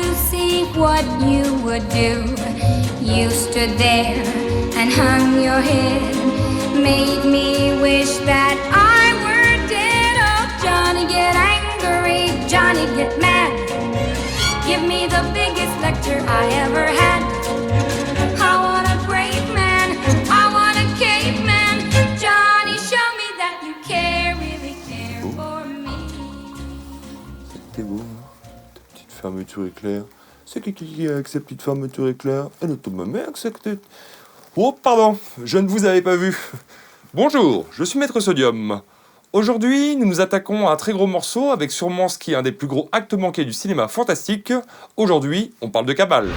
to see what you would do. You stood there and hung your head, made me wish that I were dead. Oh, Johnny, get angry, Johnny, get mad. Give me the biggest lecture I ever had. I want a great man, I want a caveman. Johnny, show me that you care, really care for me. C'était beau, hein, ta petite fermeture éclair. C'est qui a accepté de fermeture éclair? Elle est ma mère accepté. Oh, pardon, je ne vous avais pas vu. Bonjour, je suis Maître Sodium. Aujourd'hui, nous nous attaquons à un très gros morceau avec sûrement ce qui est un des plus gros actes manqués du cinéma fantastique. Aujourd'hui, on parle de Cabal.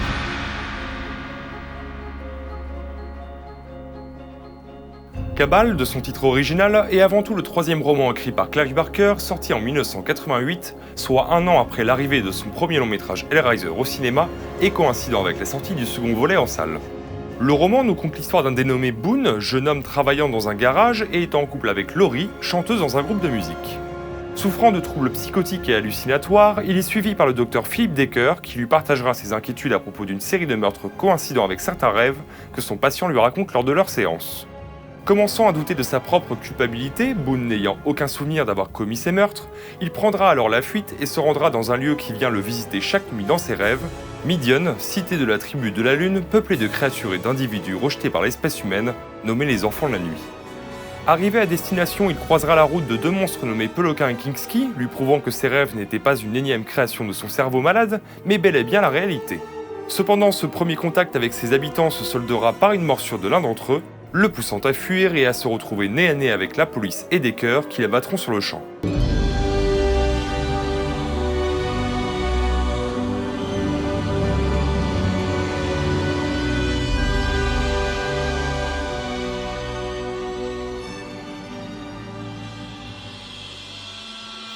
Cabal, de son titre original, est avant tout le troisième roman écrit par Clive Barker, sorti en 1988, soit un an après l'arrivée de son premier long métrage Hellraiser au cinéma et coïncidant avec la sortie du second volet en salle. Le roman nous conte l'histoire d'un dénommé Boone, jeune homme travaillant dans un garage et étant en couple avec Laurie, chanteuse dans un groupe de musique. Souffrant de troubles psychotiques et hallucinatoires, il est suivi par le docteur Philip Decker qui lui partagera ses inquiétudes à propos d'une série de meurtres coïncidant avec certains rêves que son patient lui raconte lors de leur séance. Commençant à douter de sa propre culpabilité, Boone n'ayant aucun souvenir d'avoir commis ces meurtres, il prendra alors la fuite et se rendra dans un lieu qui vient le visiter chaque nuit dans ses rêves, Midian, cité de la tribu de la Lune, peuplée de créatures et d'individus rejetés par l'espèce humaine, nommés les Enfants de la Nuit. Arrivé à destination, il croisera la route de deux monstres nommés Peloquin et Kinski, lui prouvant que ses rêves n'étaient pas une énième création de son cerveau malade, mais bel et bien la réalité. Cependant, ce premier contact avec ses habitants se soldera par une morsure de l'un d'entre eux, le poussant à fuir et à se retrouver nez à nez avec la police et des cœurs qui l'abattront sur le champ.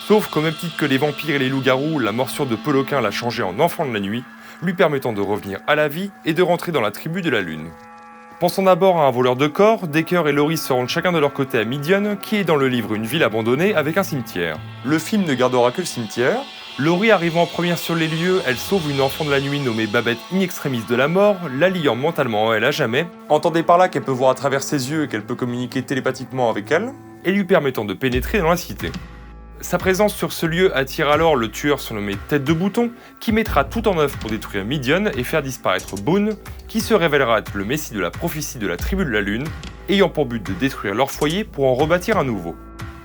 Sauf qu'au même titre que les vampires et les loups-garous, la morsure de Peloquin l'a changé en enfant de la nuit, lui permettant de revenir à la vie et de rentrer dans la tribu de la Lune. Pensant d'abord à un voleur de corps, Decker et Laurie se rendent chacun de leur côté à Midian, qui est dans le livre une ville abandonnée avec un cimetière. Le film ne gardera que le cimetière. Laurie arrivant en première sur les lieux, elle sauve une enfant de la nuit nommée Babette in extremis de la mort, la liant mentalement en elle à jamais. Entendez par là qu'elle peut voir à travers ses yeux et qu'elle peut communiquer télépathiquement avec elle, et lui permettant de pénétrer dans la cité. Sa présence sur ce lieu attire alors le tueur surnommé Tête de Bouton, qui mettra tout en œuvre pour détruire Midian et faire disparaître Boone, qui se révélera être le messie de la prophétie de la tribu de la Lune, ayant pour but de détruire leur foyer pour en rebâtir un nouveau.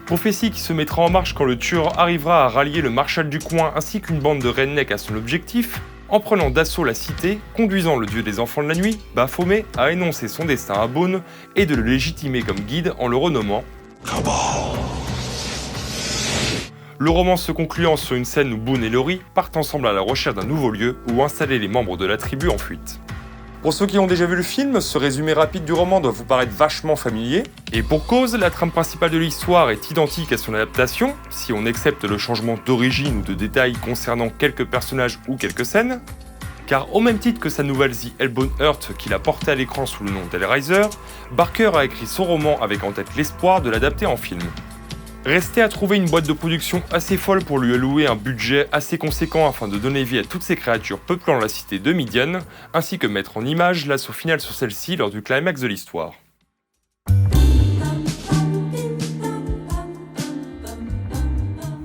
Prophétie qui se mettra en marche quand le tueur arrivera à rallier le marshal du coin ainsi qu'une bande de rednecks à son objectif, en prenant d'assaut la cité, conduisant le dieu des enfants de la nuit, Baphomet, à énoncer son destin à Boone et de le légitimer comme guide en le renommant Cabal. Le roman se concluant sur une scène où Boone et Laurie partent ensemble à la recherche d'un nouveau lieu où installer les membres de la tribu en fuite. Pour ceux qui ont déjà vu le film, ce résumé rapide du roman doit vous paraître vachement familier. Et pour cause, la trame principale de l'histoire est identique à son adaptation, si on accepte le changement d'origine ou de détails concernant quelques personnages ou quelques scènes. Car au même titre que sa nouvelle The Hellbound Earth qu'il a portée à l'écran sous le nom d'Hellraiser, Barker a écrit son roman avec en tête l'espoir de l'adapter en film. Restait à trouver une boîte de production assez folle pour lui allouer un budget assez conséquent afin de donner vie à toutes ces créatures peuplant la cité de Midian, ainsi que mettre en image l'assaut final sur celle-ci lors du climax de l'histoire.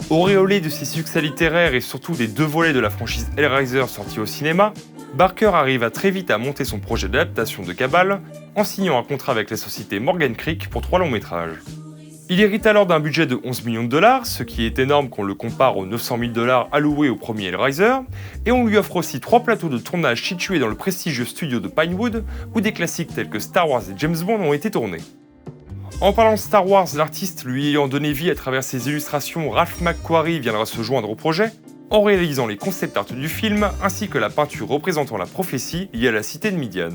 Auréolé de ses succès littéraires et surtout des deux volets de la franchise Hellraiser sortis au cinéma, Barker arriva très vite à monter son projet d'adaptation de Cabal, en signant un contrat avec la société Morgan Creek pour 3 longs métrages. Il hérite alors d'un budget de 11 millions de dollars, ce qui est énorme quand on le compare aux 900 000 dollars alloués au premier Hellraiser, et on lui offre aussi 3 plateaux de tournage situés dans le prestigieux studio de Pinewood, où des classiques tels que Star Wars et James Bond ont été tournés. En parlant de Star Wars, l'artiste lui ayant donné vie à travers ses illustrations, Ralph McQuarrie viendra se joindre au projet, en réalisant les concept art du film, ainsi que la peinture représentant la prophétie liée à la cité de Midian.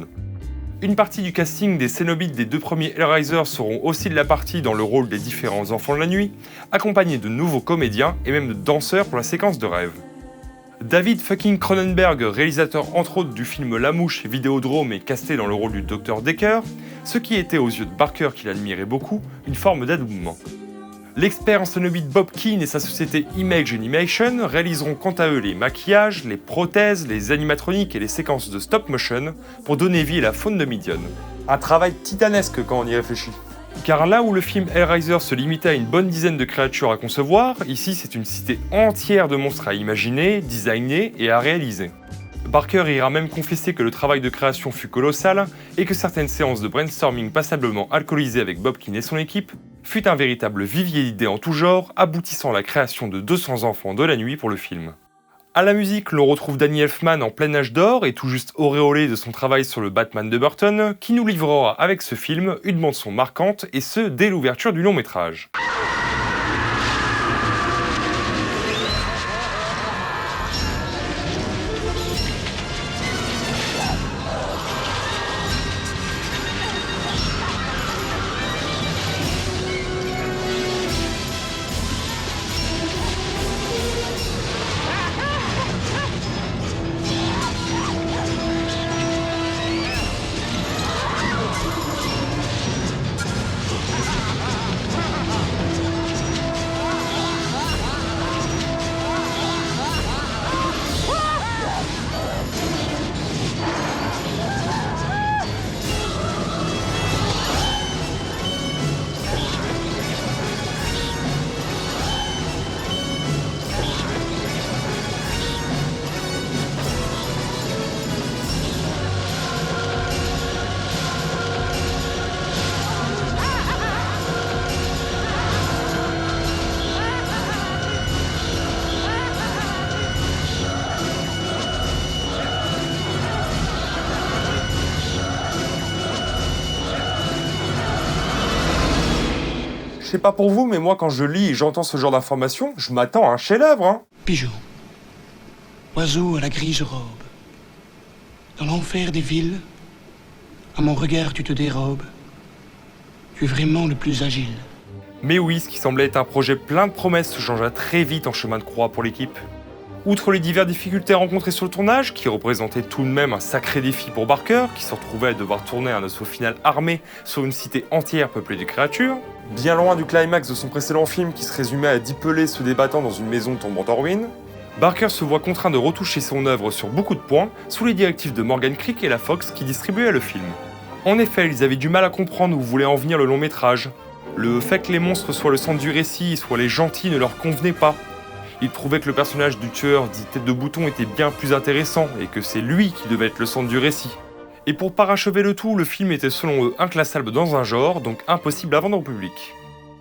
Une partie du casting des Cénobites des 2 premiers Hellraiser seront aussi de la partie dans le rôle des différents enfants de la nuit, accompagnés de nouveaux comédiens et même de danseurs pour la séquence de rêve. David fucking Cronenberg, réalisateur entre autres du film La Mouche et Vidéodrome, est casté dans le rôle du Dr Decker, ce qui était aux yeux de Barker qu'il admirait beaucoup, une forme d'adoubement. L'expert en cénobites Bob Keane et sa société Image Animation réaliseront quant à eux les maquillages, les prothèses, les animatroniques et les séquences de stop motion pour donner vie à la faune de Midian. Un travail titanesque quand on y réfléchit. Car là où le film Hellraiser se limitait à une bonne dizaine de créatures à concevoir, ici c'est une cité entière de monstres à imaginer, designer et à réaliser. Barker ira même confesser que le travail de création fut colossal et que certaines séances de brainstorming passablement alcoolisées avec Bob Keane et son équipe fut un véritable vivier d'idées en tout genre, aboutissant à la création de 200 enfants de la nuit pour le film. À la musique, l'on retrouve Danny Elfman en plein âge d'or et tout juste auréolé de son travail sur le Batman de Burton, qui nous livrera avec ce film une bande-son marquante, et ce dès l'ouverture du long métrage. Je sais pas pour vous, mais moi quand je lis et j'entends ce genre d'informations, je m'attends à un chef-d'œuvre, hein. Pigeon, oiseau à la grise robe, dans l'enfer des villes, à mon regard tu te dérobes. Tu es vraiment le plus agile. Mais oui, ce qui semblait être un projet plein de promesses se changea très vite en chemin de croix pour l'équipe. Outre les diverses difficultés rencontrées sur le tournage, qui représentaient tout de même un sacré défi pour Barker, qui se retrouvait à devoir tourner un assaut final armé sur une cité entière peuplée de créatures, bien loin du climax de son précédent film qui se résumait à 10 pelés se débattant dans une maison tombant en ruine, Barker se voit contraint de retoucher son œuvre sur beaucoup de points sous les directives de Morgan Creek et la Fox qui distribuaient le film. En effet, ils avaient du mal à comprendre où voulait en venir le long métrage. Le fait que les monstres soient le centre du récit, soit les gentils, ne leur convenait pas. Ils trouvaient que le personnage du tueur dit tête de bouton était bien plus intéressant et que c'est lui qui devait être le centre du récit. Et pour parachever le tout, le film était selon eux inclassable dans un genre, donc impossible à vendre au public.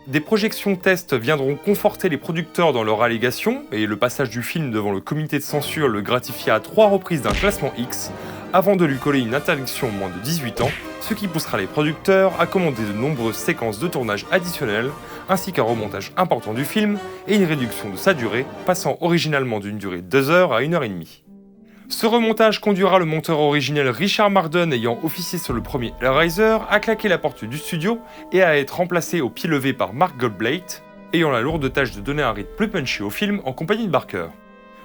Des projections tests viendront conforter les producteurs dans leurs allégations, et le passage du film devant le comité de censure le gratifia à 3 reprises d'un classement X, avant de lui coller une interdiction aux moins de 18 ans, ce qui poussera les producteurs à commander de nombreuses séquences de tournage additionnelles, ainsi qu'un remontage important du film et une réduction de sa durée, passant originalement d'une durée de 2 heures à 1h30. Ce remontage conduira le monteur originel Richard Marden, ayant officié sur le premier Hellraiser, à claquer la porte du studio et à être remplacé au pied levé par Mark Goldblatt, ayant la lourde tâche de donner un rythme plus punchy au film en compagnie de Barker.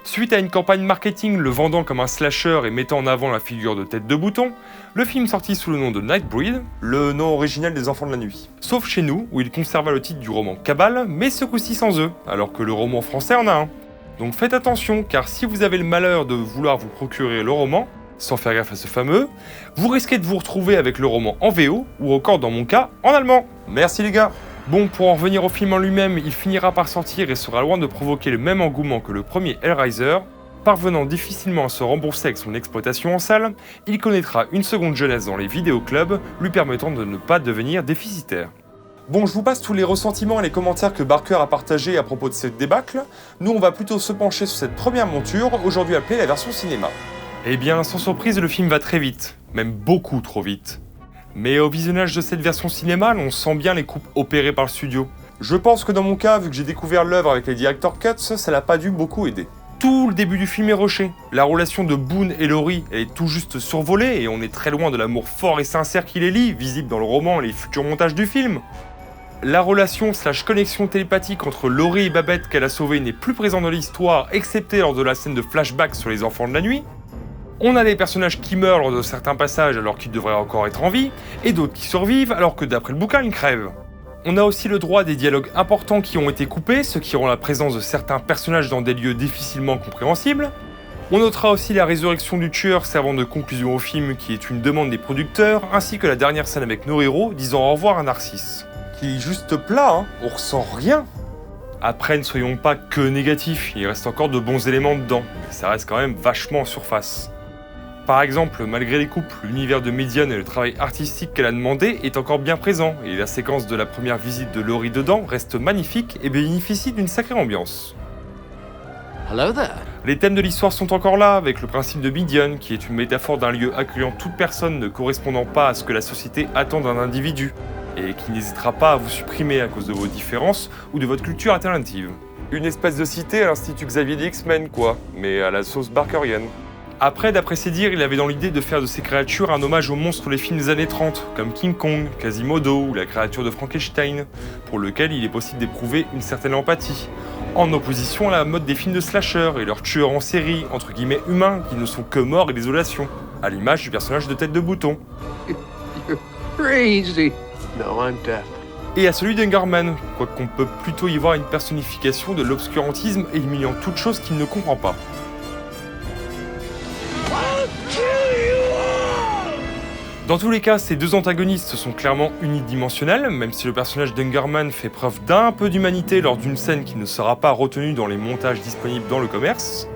Suite à une campagne marketing le vendant comme un slasher et mettant en avant la figure de tête de bouton, le film sortit sous le nom de Nightbreed, le nom original des Enfants de la Nuit. Sauf chez nous, où il conserva le titre du roman Cabal, mais ce coup-ci sans eux, alors que le roman français en a un. Donc faites attention, car si vous avez le malheur de vouloir vous procurer le roman, sans faire gaffe à ce fameux, vous risquez de vous retrouver avec le roman en VO, ou encore dans mon cas, en allemand. Merci les gars. Bon, pour en revenir au film en lui-même, il finira par sortir et sera loin de provoquer le même engouement que le premier Hellraiser. Parvenant difficilement à se rembourser avec son exploitation en salle, il connaîtra une seconde jeunesse dans les vidéoclubs, lui permettant de ne pas devenir déficitaire. Bon, je vous passe tous les ressentiments et les commentaires que Barker a partagés à propos de cette débâcle. Nous, on va plutôt se pencher sur cette première monture, aujourd'hui appelée la version cinéma. Eh bien, sans surprise, le film va très vite, même beaucoup trop vite. Mais au visionnage de cette version cinéma, on sent bien les coupes opérées par le studio. Je pense que dans mon cas, vu que j'ai découvert l'œuvre avec les Director's Cuts, ça l'a pas dû beaucoup aider. Tout le début du film est rushé. La relation de Boone et Laurie est tout juste survolée et on est très loin de l'amour fort et sincère qui les lie, visible dans le roman et les futurs montages du film. La relation / connexion télépathique entre Laurie et Babette qu'elle a sauvée n'est plus présente dans l'histoire, excepté lors de la scène de flashback sur les enfants de la nuit. On a des personnages qui meurent lors de certains passages alors qu'ils devraient encore être en vie, et d'autres qui survivent alors que d'après le bouquin ils crèvent. On a aussi le droit à des dialogues importants qui ont été coupés, ce qui rend la présence de certains personnages dans des lieux difficilement compréhensibles. On notera aussi la résurrection du tueur servant de conclusion au film qui est une demande des producteurs, ainsi que la dernière scène avec Noriro disant au revoir à Narcisse. Qui est juste plat, hein, on ressent rien. Après, ne soyons pas que négatifs, il reste encore de bons éléments dedans, mais ça reste quand même vachement en surface. Par exemple, malgré les coupes, l'univers de Midian et le travail artistique qu'elle a demandé est encore bien présent, et la séquence de la première visite de Laurie dedans reste magnifique et bénéficie d'une sacrée ambiance. Hello there. Les thèmes de l'histoire sont encore là, avec le principe de Midian, qui est une métaphore d'un lieu accueillant toute personne ne correspondant pas à ce que la société attend d'un individu, et qui n'hésitera pas à vous supprimer à cause de vos différences ou de votre culture alternative. Une espèce de cité à l'Institut Xavier des X-Men, quoi, mais à la sauce barkerienne. Après, d'après ses dires, il avait dans l'idée de faire de ces créatures un hommage aux monstres des films des années 30, comme King Kong, Quasimodo ou la créature de Frankenstein, pour lequel il est possible d'éprouver une certaine empathie, en opposition à la mode des films de slasher et leurs tueurs en série, entre guillemets humains, qui ne sont que morts et désolation, à l'image du personnage de Tête de Bouton. Crazy. No, I'm deaf. Et à celui d'Engerman, quoiqu'on peut plutôt y voir une personnification de l'obscurantisme éliminant toute chose qu'il ne comprend pas. Dans tous les cas, ces deux antagonistes sont clairement unidimensionnels, même si le personnage d'Engerman fait preuve d'un peu d'humanité lors d'une scène qui ne sera pas retenue dans les montages disponibles dans le commerce.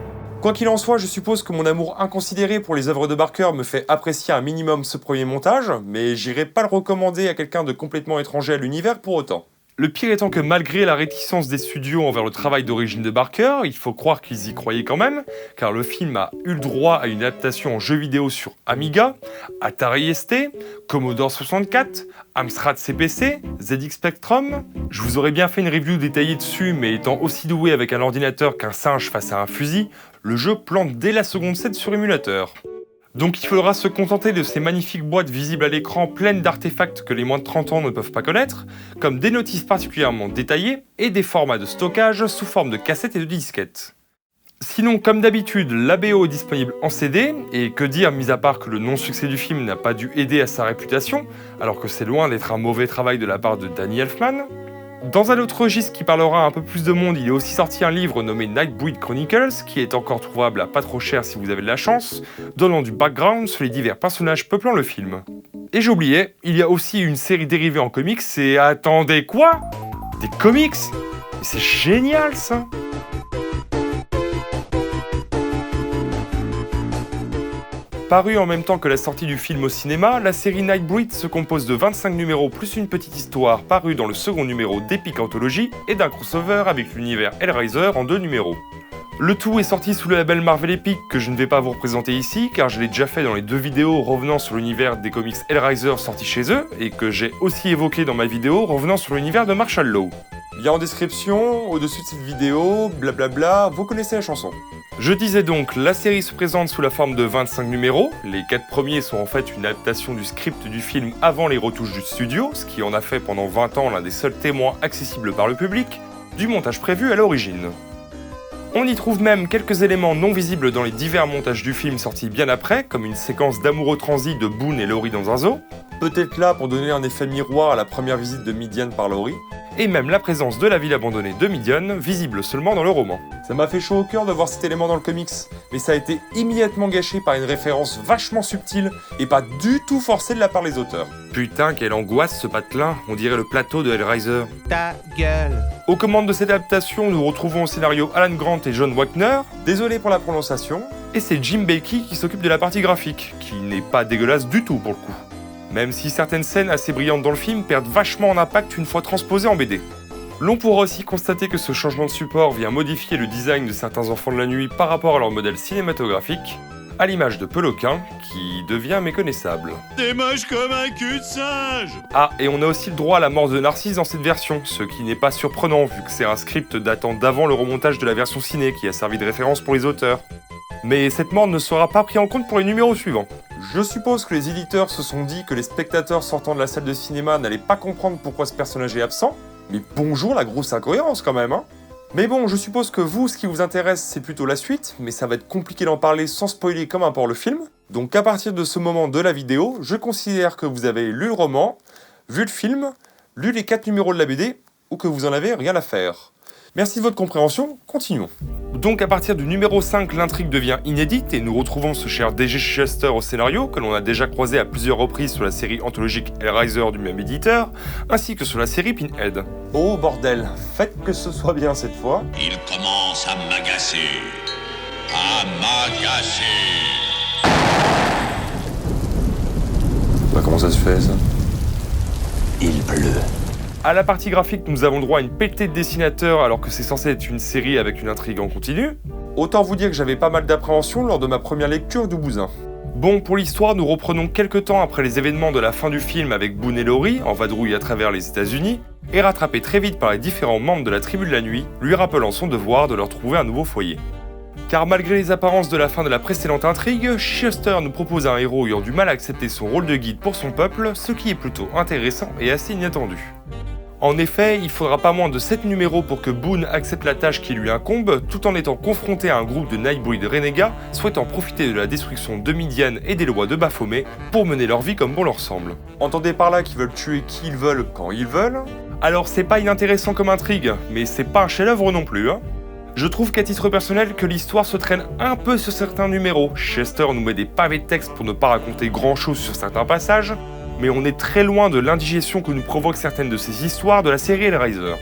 Quoi qu'il en soit, je suppose que mon amour inconsidéré pour les œuvres de Barker me fait apprécier un minimum ce premier montage, mais j'irai pas le recommander à quelqu'un de complètement étranger à l'univers pour autant. Le pire étant que malgré la réticence des studios envers le travail d'origine de Barker, il faut croire qu'ils y croyaient quand même, car le film a eu le droit à une adaptation en jeu vidéo sur Amiga, Atari ST, Commodore 64, Amstrad CPC, ZX Spectrum. Je vous aurais bien fait une review détaillée dessus, mais étant aussi doué avec un ordinateur qu'un singe face à un fusil, le jeu plante dès la seconde 7 sur émulateur. Donc il faudra se contenter de ces magnifiques boîtes visibles à l'écran pleines d'artefacts que les moins de 30 ans ne peuvent pas connaître, comme des notices particulièrement détaillées et des formats de stockage sous forme de cassettes et de disquettes. Sinon, comme d'habitude, la BO est disponible en CD, et que dire mis à part que le non-succès du film n'a pas dû aider à sa réputation, alors que c'est loin d'être un mauvais travail de la part de Danny Elfman. Dans un autre registre qui parlera un peu plus de monde, il est aussi sorti un livre nommé Nightbreed Chronicles, qui est encore trouvable à pas trop cher si vous avez de la chance, donnant du background sur les divers personnages peuplant le film. Et j'oubliais, il y a aussi une série dérivée en comics, et attendez quoi ? Des comics ? C'est génial ça ! Parue en même temps que la sortie du film au cinéma, la série Nightbreed se compose de 25 numéros plus une petite histoire parue dans le second numéro d'Epic Anthology et d'un crossover avec l'univers Hellraiser en 2 numéros. Le tout est sorti sous le label Marvel Epic que je ne vais pas vous représenter ici car je l'ai déjà fait dans les 2 vidéos revenant sur l'univers des comics Hellraiser sortis chez eux et que j'ai aussi évoqué dans ma vidéo revenant sur l'univers de Marshall Law. Lien en description, au-dessus de cette vidéo, blablabla, vous connaissez la chanson. Je disais donc, la série se présente sous la forme de 25 numéros, les 4 premiers sont en fait une adaptation du script du film avant les retouches du studio, ce qui en a fait pendant 20 ans l'un des seuls témoins accessibles par le public, du montage prévu à l'origine. On y trouve même quelques éléments non visibles dans les divers montages du film sortis bien après, comme une séquence d'amoureux transi de Boone et Laurie dans un zoo, peut-être là pour donner un effet miroir à la première visite de Midian par Laurie, et même la présence de la ville abandonnée de Midian, visible seulement dans le roman. Ça m'a fait chaud au cœur de voir cet élément dans le comics, mais ça a été immédiatement gâché par une référence vachement subtile et pas du tout forcée de la part des auteurs. Putain, quelle angoisse ce patelin, on dirait le plateau de Hellraiser. Ta gueule. Aux commandes de cette adaptation, nous retrouvons au scénario Alan Grant et John Wagner, désolé pour la prononciation, et c'est Jim Bakey qui s'occupe de la partie graphique, qui n'est pas dégueulasse du tout pour le coup. Même si certaines scènes assez brillantes dans le film perdent vachement en impact une fois transposées en BD. L'on pourra aussi constater que ce changement de support vient modifier le design de certains enfants de la nuit par rapport à leur modèle cinématographique, à l'image de Peloquin, qui devient méconnaissable. T'es moche comme un cul de singe. Ah, et on a aussi le droit à la mort de Narcisse dans cette version, ce qui n'est pas surprenant vu que c'est un script datant d'avant le remontage de la version ciné qui a servi de référence pour les auteurs. Mais cette mort ne sera pas prise en compte pour les numéros suivants. Je suppose que les éditeurs se sont dit que les spectateurs sortant de la salle de cinéma n'allaient pas comprendre pourquoi ce personnage est absent, mais bonjour la grosse incohérence quand même, hein. Mais bon, je suppose que vous, ce qui vous intéresse, c'est plutôt la suite, mais ça va être compliqué d'en parler sans spoiler comme importe le film. Donc à partir de ce moment de la vidéo, je considère que vous avez lu le roman, vu le film, lu les 4 numéros de la BD ou que vous en avez rien à faire. Merci de votre compréhension, continuons. Donc à partir du numéro 5, l'intrigue devient inédite et nous retrouvons ce cher D.G. Chester au scénario, que l'on a déjà croisé à plusieurs reprises sur la série anthologique Hellraiser du même éditeur, ainsi que sur la série Pinhead. Oh bordel, faites que ce soit bien cette fois. Il commence à m'agacer. À m'agacer. Bah comment ça se fait ça ? Il pleut. À la partie graphique, nous avons droit à une pelletée de dessinateurs alors que c'est censé être une série avec une intrigue en continu. Autant vous dire que j'avais pas mal d'appréhension lors de ma première lecture du bousin. Bon, pour l'histoire, nous reprenons quelques temps après les événements de la fin du film avec Boone et Laurie en vadrouille à travers les États-Unis, et rattrapés très vite par les différents membres de la tribu de la nuit, lui rappelant son devoir de leur trouver un nouveau foyer. Car malgré les apparences de la fin de la précédente intrigue, Chester nous propose un héros ayant du mal à accepter son rôle de guide pour son peuple, ce qui est plutôt intéressant et assez inattendu. En effet, il faudra pas moins de 7 numéros pour que Boone accepte la tâche qui lui incombe, tout en étant confronté à un groupe de Nightbreed renégats souhaitant profiter de la destruction de Midian et des lois de Baphomet pour mener leur vie comme bon leur semble. Entendez par là qu'ils veulent tuer qui ils veulent quand ils veulent. Alors c'est pas inintéressant comme intrigue, mais c'est pas un chef-d'œuvre non plus, hein. Je trouve qu'à titre personnel que l'histoire se traîne un peu sur certains numéros. Chester nous met des pavés de texte pour ne pas raconter grand chose sur certains passages, mais on est très loin de l'indigestion que nous provoquent certaines de ces histoires de la série Hellraiser.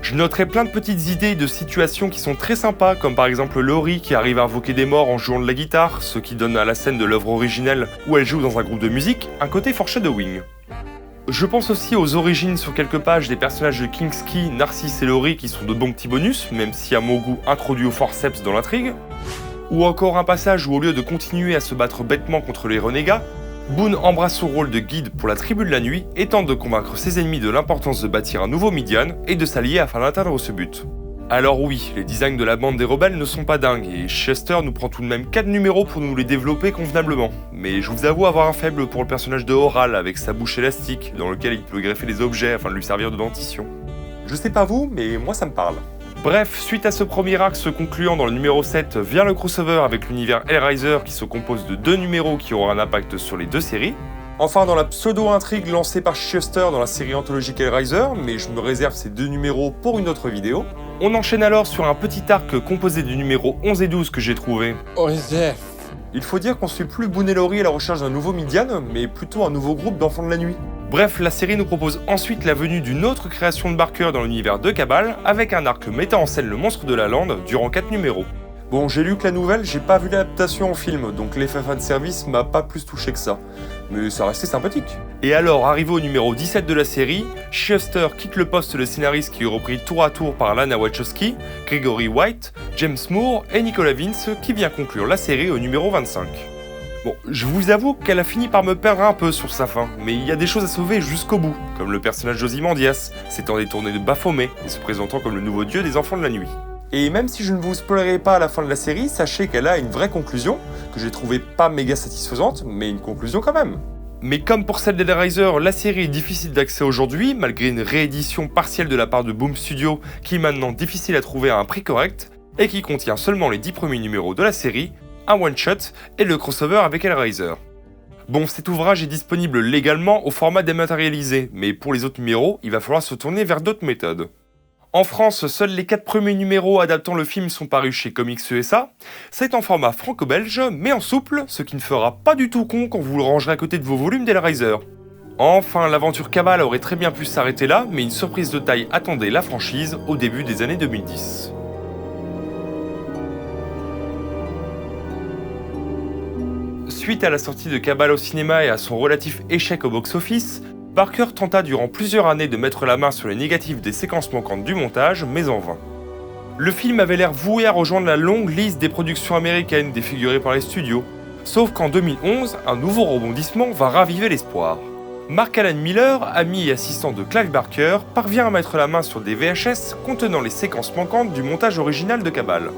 Je noterai plein de petites idées et de situations qui sont très sympas, comme par exemple Laurie qui arrive à invoquer des morts en jouant de la guitare, ce qui donne à la scène de l'œuvre originelle où elle joue dans un groupe de musique un côté foreshadowing. Je pense aussi aux origines sur quelques pages des personnages de Kinski, Narcisse et Laurie qui sont de bons petits bonus, même si à mon goût introduits au forceps dans l'intrigue. Ou encore un passage où au lieu de continuer à se battre bêtement contre les renégats, Boone embrasse son rôle de guide pour la tribu de la nuit et tente de convaincre ses ennemis de l'importance de bâtir un nouveau Midian et de s'allier afin d'atteindre ce but. Alors oui, les designs de la bande des rebelles ne sont pas dingues et Chester nous prend tout de même 4 numéros pour nous les développer convenablement. Mais je vous avoue avoir un faible pour le personnage de Oral avec sa bouche élastique dans lequel il peut greffer des objets afin de lui servir de dentition. Je sais pas vous, mais moi ça me parle. Bref, suite à ce premier arc se concluant dans le numéro 7, vient le crossover avec l'univers Hellraiser qui se compose de 2 numéros qui auront un impact sur les 2 séries. Enfin, dans la pseudo-intrigue lancée par Chester dans la série anthologique Hellraiser, mais je me réserve ces 2 numéros pour une autre vidéo. On enchaîne alors sur un petit arc composé du numéro 11 et 12 que j'ai trouvé. Il faut dire qu'on suit plus Boone et Laurie à la recherche d'un nouveau Midian, mais plutôt un nouveau groupe d'enfants de la nuit. Bref, la série nous propose ensuite la venue d'une autre création de Barker dans l'univers de Cabal, avec un arc mettant en scène le monstre de la lande durant 4 numéros. Bon, j'ai lu que la nouvelle, j'ai pas vu l'adaptation en film, donc l'effet fanservice m'a pas plus touché que ça. Mais ça restait sympathique. Et alors, arrivé au numéro 17 de la série, Chester quitte le poste de scénariste qui est repris tour à tour par Lana Wachowski, Gregory White, James Moore et Nicolas Vince, qui vient conclure la série au numéro 25. Bon, je vous avoue qu'elle a fini par me perdre un peu sur sa fin, mais il y a des choses à sauver jusqu'au bout, comme le personnage d'Ozymandias, s'étant détourné de Baphomet et se présentant comme le nouveau dieu des enfants de la nuit. Et même si je ne vous spoilerai pas à la fin de la série, sachez qu'elle a une vraie conclusion, que j'ai trouvée pas méga satisfaisante, mais une conclusion quand même. Mais comme pour celle d'Hellraiser, la série est difficile d'accès aujourd'hui, malgré une réédition partielle de la part de Boom Studio, qui est maintenant difficile à trouver à un prix correct, et qui contient seulement les 10 premiers numéros de la série, un one-shot et le crossover avec Hellraiser. Bon, cet ouvrage est disponible légalement au format dématérialisé, mais pour les autres numéros, il va falloir se tourner vers d'autres méthodes. En France, seuls les 4 premiers numéros adaptant le film sont parus chez Comics USA. C'est en format franco-belge, mais en souple, ce qui ne fera pas du tout con quand vous le rangerez à côté de vos volumes d'Hellraiser. Enfin, l'aventure Cabal aurait très bien pu s'arrêter là, mais une surprise de taille attendait la franchise au début des années 2010. Suite à la sortie de Cabal au cinéma et à son relatif échec au box-office, Barker tenta durant plusieurs années de mettre la main sur les négatifs des séquences manquantes du montage, mais en vain. Le film avait l'air voué à rejoindre la longue liste des productions américaines défigurées par les studios, sauf qu'en 2011, un nouveau rebondissement va raviver l'espoir. Mark Allen Miller, ami et assistant de Clive Barker, parvient à mettre la main sur des VHS contenant les séquences manquantes du montage original de Cabal.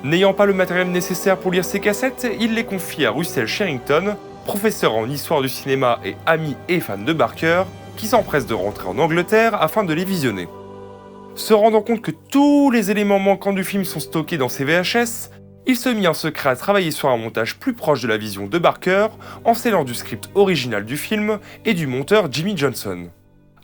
N'ayant pas le matériel nécessaire pour lire ces cassettes, il les confie à Russell Sherrington, professeur en histoire du cinéma et ami et fan de Barker, qui s'empresse de rentrer en Angleterre afin de les visionner. Se rendant compte que tous les éléments manquants du film sont stockés dans ces VHS, il se mit en secret à travailler sur un montage plus proche de la vision de Barker, en scellant du script original du film et du monteur Jimmy Johnson.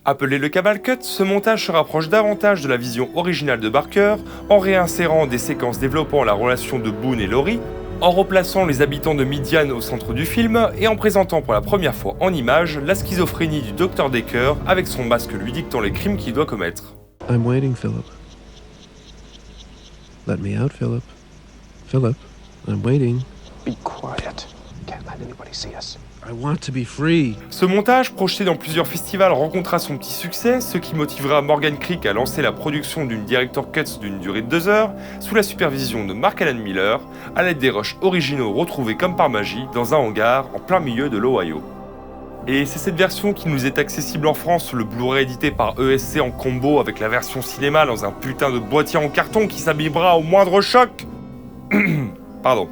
Appelé le Cabal Cut, ce montage se rapproche davantage de la vision originale de Barker en réinsérant des séquences développant la relation de Boone et Laurie, en replaçant les habitants de Midian au centre du film et en présentant pour la première fois en images la schizophrénie du Dr Decker avec son masque lui dictant les crimes qu'il doit commettre. I'm waiting, Philip. Let me out, Philip. Philip, I'm waiting. Be quiet. Can't let anybody see us. I want to be free. Ce montage, projeté dans plusieurs festivals, rencontra son petit succès, ce qui motivera Morgan Creek à lancer la production d'une Director Cut d'une durée de 2 heures, sous la supervision de Mark Alan Miller, à l'aide des rushs originaux retrouvés comme par magie dans un hangar en plein milieu de l'Ohio. Et c'est cette version qui nous est accessible en France, le Blu-ray édité par ESC en combo avec la version cinéma dans un putain de boîtier en carton qui s'abîmera au moindre choc. Pardon.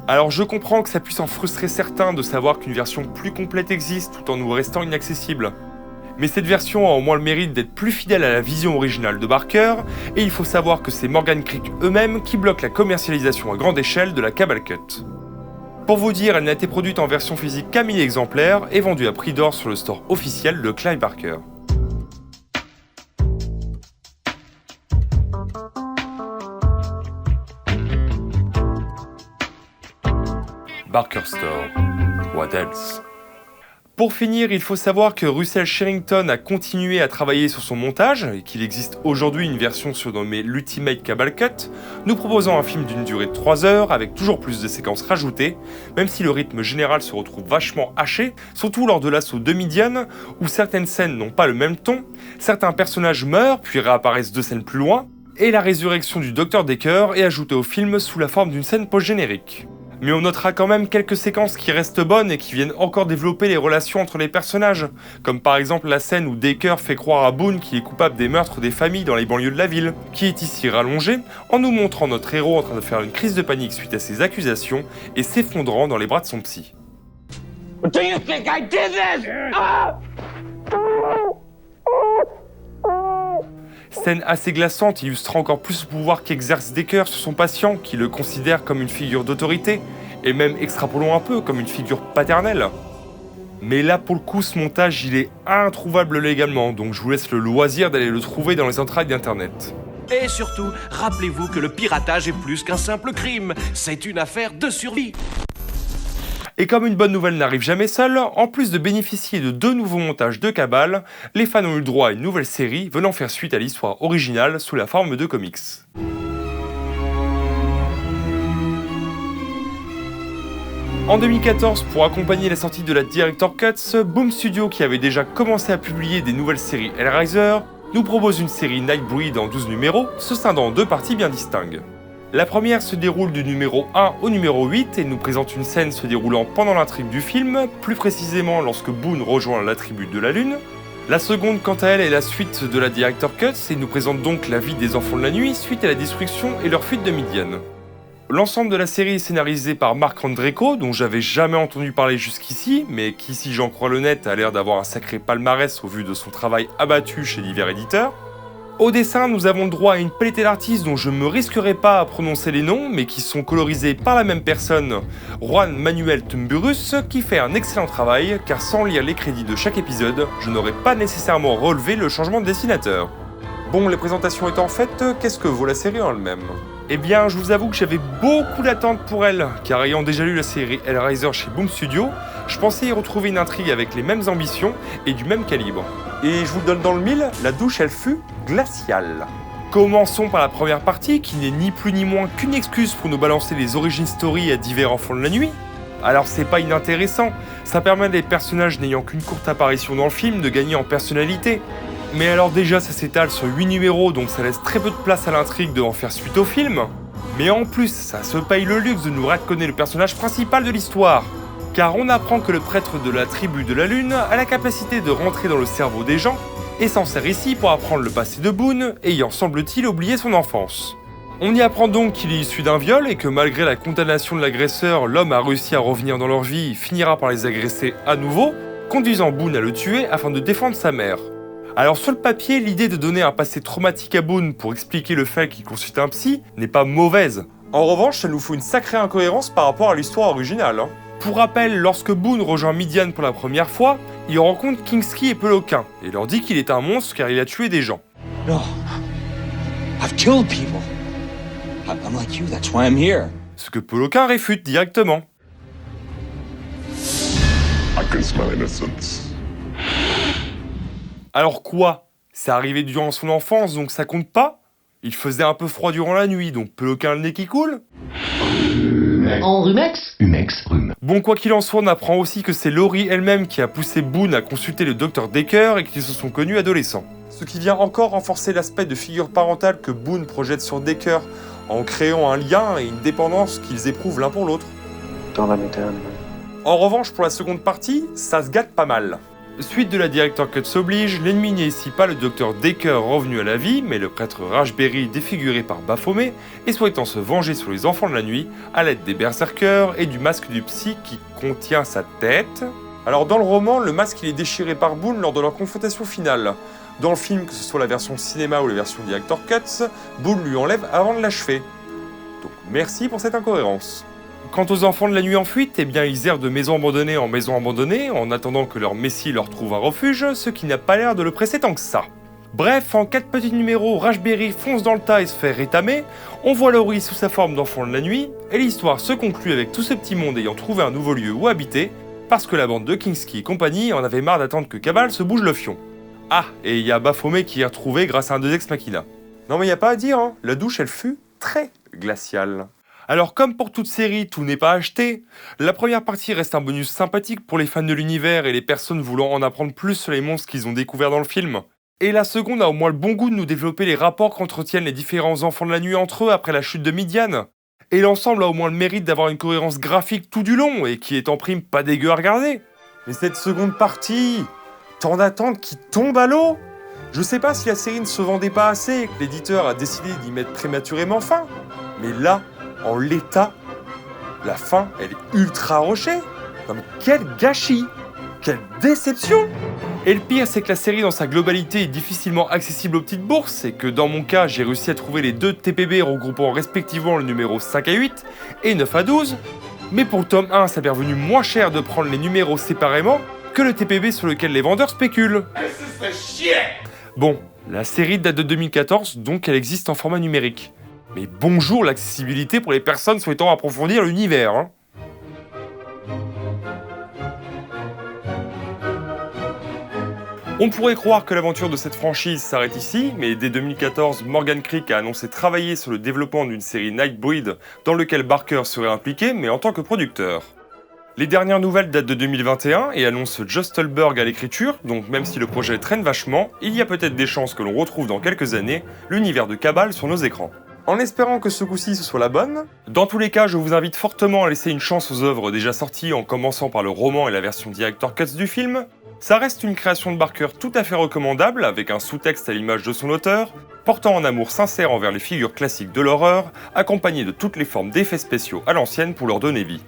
Alors je comprends que ça puisse en frustrer certains de savoir qu'une version plus complète existe tout en nous restant inaccessible. Mais cette version a au moins le mérite d'être plus fidèle à la vision originale de Barker, et il faut savoir que c'est Morgan Creek eux-mêmes qui bloquent la commercialisation à grande échelle de la Cabal Cut. Pour vous dire, elle n'a été produite en version physique qu'à 1000 exemplaires et vendue à prix d'or sur le store officiel de Clive Barker. Barker Store. What else? Pour finir, il faut savoir que Russell Sherrington a continué à travailler sur son montage et qu'il existe aujourd'hui une version surnommée l'Ultimate Cabal Cut, nous proposant un film d'une durée de 3 heures avec toujours plus de séquences rajoutées, même si le rythme général se retrouve vachement haché, surtout lors de l'assaut de Midian, où certaines scènes n'ont pas le même ton, certains personnages meurent puis réapparaissent 2 scènes plus loin, et la résurrection du Dr Decker est ajoutée au film sous la forme d'une scène post-générique. Mais on notera quand même quelques séquences qui restent bonnes et qui viennent encore développer les relations entre les personnages, comme par exemple la scène où Decker fait croire à Boone qu'il est coupable des meurtres des familles dans les banlieues de la ville, qui est ici rallongée, en nous montrant notre héros en train de faire une crise de panique suite à ses accusations et s'effondrant dans les bras de son psy. Do you think I did this? Scène assez glaçante illustrant encore plus le pouvoir qu'exerce Decker sur son patient, qui le considère comme une figure d'autorité, et même extrapolons un peu comme une figure paternelle. Mais là pour le coup ce montage il est introuvable légalement, donc je vous laisse le loisir d'aller le trouver dans les entrailles d'internet. Et surtout, rappelez-vous que le piratage est plus qu'un simple crime, c'est une affaire de survie. Et comme une bonne nouvelle n'arrive jamais seule, en plus de bénéficier de 2 nouveaux montages de Cabal, les fans ont eu le droit à une nouvelle série venant faire suite à l'histoire originale sous la forme de comics. En 2014, pour accompagner la sortie de la Director Cuts, Boom Studio, qui avait déjà commencé à publier des nouvelles séries Hellraiser, nous propose une série Nightbreed en 12 numéros, se scindant en 2 parties bien distinctes. La première se déroule du numéro 1 au numéro 8 et nous présente une scène se déroulant pendant l'intrigue du film, plus précisément lorsque Boone rejoint la tribu de la Lune. La seconde, quant à elle, est la suite de la Director Cuts et nous présente donc la vie des enfants de la nuit suite à la destruction et leur fuite de Midian. L'ensemble de la série est scénarisé par Mark Andreyko, dont j'avais jamais entendu parler jusqu'ici, mais qui, si j'en crois le net, a l'air d'avoir un sacré palmarès au vu de son travail abattu chez divers éditeurs. Au dessin, nous avons le droit à une palette d'artistes dont je ne me risquerai pas à prononcer les noms, mais qui sont colorisés par la même personne, Juan Manuel Tumburus, qui fait un excellent travail, car sans lire les crédits de chaque épisode, je n'aurais pas nécessairement relevé le changement de dessinateur. Bon, les présentations étant faites, qu'est-ce que vaut la série en elle-même ? Eh bien, je vous avoue que j'avais beaucoup d'attentes pour elle, car ayant déjà lu la série Hellraiser chez Boom Studio, je pensais y retrouver une intrigue avec les mêmes ambitions et du même calibre. Et je vous le donne dans le mille, la douche elle fut glaciale. Commençons par la première partie, qui n'est ni plus ni moins qu'une excuse pour nous balancer les origin story à divers enfants de la nuit. Alors c'est pas inintéressant, ça permet à des personnages n'ayant qu'une courte apparition dans le film de gagner en personnalité. Mais alors déjà ça s'étale sur 8 numéros, donc ça laisse très peu de place à l'intrigue de en faire suite au film. Mais en plus, ça se paye le luxe de nous retconner le personnage principal de l'histoire. Car on apprend que le prêtre de la tribu de la Lune a la capacité de rentrer dans le cerveau des gens, et s'en sert ici pour apprendre le passé de Boone, ayant semble-t-il oublié son enfance. On y apprend donc qu'il est issu d'un viol et que malgré la condamnation de l'agresseur, l'homme a réussi à revenir dans leur vie et finira par les agresser à nouveau, conduisant Boone à le tuer afin de défendre sa mère. Alors sur le papier, l'idée de donner un passé traumatique à Boone pour expliquer le fait qu'il consulte un psy n'est pas mauvaise. En revanche, ça nous fout une sacrée incohérence par rapport à l'histoire originale. Pour rappel, lorsque Boone rejoint Midian pour la première fois, il rencontre Kingsley et Peloquin, et leur dit qu'il est un monstre car il a tué des gens. No. I've killed people. I'm like you, that's why I'm here. Ce que Peloquin réfute directement. I can smell innocence. Alors quoi? C'est arrivé durant son enfance, donc ça compte pas? Il faisait un peu froid durant la nuit, donc Peloquin le nez qui coule? En rumex? Rhume. Bon, quoi qu'il en soit, on apprend aussi que c'est Laurie elle-même qui a poussé Boone à consulter le Dr Decker et qu'ils se sont connus adolescents. Ce qui vient encore renforcer l'aspect de figure parentale que Boone projette sur Decker en créant un lien et une dépendance qu'ils éprouvent l'un pour l'autre. En revanche, pour la seconde partie, ça se gâte pas mal. Suite de la Director Cut s'oblige, l'ennemi n'est ici pas le Dr Decker revenu à la vie, mais le prêtre Rashberry défiguré par Baphomet et souhaitant se venger sur les enfants de la nuit à l'aide des berserkers et du masque du psy qui contient sa tête. Alors dans le roman, le masque il est déchiré par Boone lors de leur confrontation finale. Dans le film, que ce soit la version cinéma ou la version Director Cuts, Boone lui enlève avant de l'achever. Donc merci pour cette incohérence. Quant aux enfants de la nuit en fuite, eh bien ils errent de maison abandonnée en maison abandonnée en attendant que leur messie leur trouve un refuge, ce qui n'a pas l'air de le presser tant que ça. Bref, en 4 petits numéros, Rashberry fonce dans le tas et se fait rétamer, on voit Laurie sous sa forme d'enfant de la nuit, et l'histoire se conclut avec tout ce petit monde ayant trouvé un nouveau lieu où habiter, parce que la bande de Kingsley et compagnie en avait marre d'attendre que Cabal se bouge le fion. Ah, et il y a Baphomet qui est retrouvé grâce à un Deus Ex Machina. Non mais y a pas à dire, hein, la douche elle fut très glaciale. Alors comme pour toute série, tout n'est pas acheté, la première partie reste un bonus sympathique pour les fans de l'univers et les personnes voulant en apprendre plus sur les monstres qu'ils ont découverts dans le film. Et la seconde a au moins le bon goût de nous développer les rapports qu'entretiennent les différents enfants de la nuit entre eux après la chute de Midian. Et l'ensemble a au moins le mérite d'avoir une cohérence graphique tout du long et qui est en prime pas dégueu à regarder. Mais cette seconde partie, tant d'attentes qui tombent à l'eau. Je sais pas si la série ne se vendait pas assez et que l'éditeur a décidé d'y mettre prématurément fin, mais là, en l'état, la fin, elle est ultra rushée. Non mais quel gâchis! Quelle déception! Et le pire, c'est que la série dans sa globalité est difficilement accessible aux petites bourses et que dans mon cas, j'ai réussi à trouver les 2 TPB regroupant respectivement le numéro 5 à 8 et 9 à 12. Mais pour le tome 1, ça m'est revenu moins cher de prendre les numéros séparément que le TPB sur lequel les vendeurs spéculent. Bon, la série date de 2014, donc elle existe en format numérique. Mais bonjour l'accessibilité pour les personnes souhaitant approfondir l'univers, hein. On pourrait croire que l'aventure de cette franchise s'arrête ici, mais dès 2014, Morgan Creek a annoncé travailler sur le développement d'une série Nightbreed dans lequel Barker serait impliqué, mais en tant que producteur. Les dernières nouvelles datent de 2021 et annoncent Joe Stolberg à l'écriture, donc même si le projet traîne vachement, il y a peut-être des chances que l'on retrouve dans quelques années l'univers de Cabal sur nos écrans. En espérant que ce coup-ci ce soit la bonne, dans tous les cas je vous invite fortement à laisser une chance aux œuvres déjà sorties en commençant par le roman et la version Director Cuts du film. Ça reste une création de Barker tout à fait recommandable avec un sous-texte à l'image de son auteur, portant un amour sincère envers les figures classiques de l'horreur, accompagné de toutes les formes d'effets spéciaux à l'ancienne pour leur donner vie.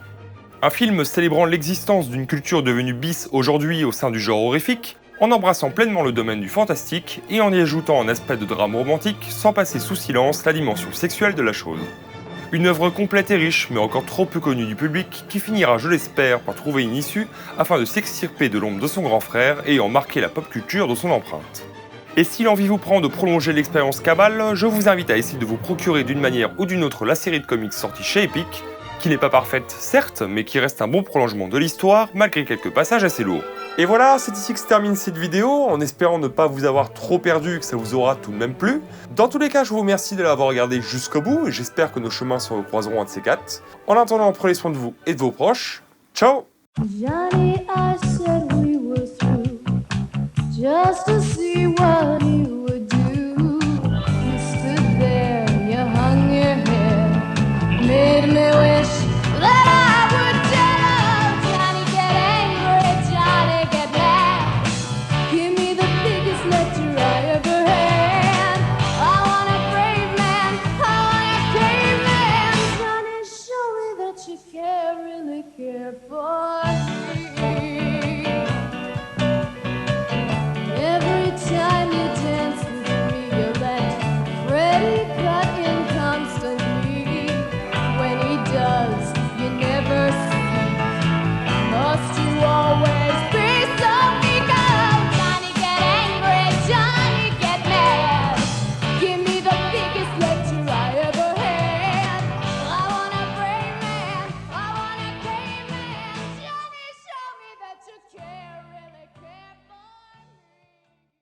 Un film célébrant l'existence d'une culture devenue bis aujourd'hui au sein du genre horrifique, en embrassant pleinement le domaine du fantastique et en y ajoutant un aspect de drame romantique sans passer sous silence la dimension sexuelle de la chose. Une œuvre complète et riche, mais encore trop peu connue du public, qui finira, je l'espère, par trouver une issue afin de s'extirper de l'ombre de son grand frère et en marquer la pop culture de son empreinte. Et si l'envie vous prend de prolonger l'expérience Cabal, je vous invite à essayer de vous procurer d'une manière ou d'une autre la série de comics sortie chez Epic, qui n'est pas parfaite, certes, mais qui reste un bon prolongement de l'histoire, malgré quelques passages assez lourds. Et voilà, c'est ici que se termine cette vidéo, en espérant ne pas vous avoir trop perdu et que ça vous aura tout de même plu. Dans tous les cas, je vous remercie de l'avoir regardé jusqu'au bout, et j'espère que nos chemins se recroiseront un de ces 4. En attendant, prenez soin de vous et de vos proches. Ciao! Johnny, I said we were through just a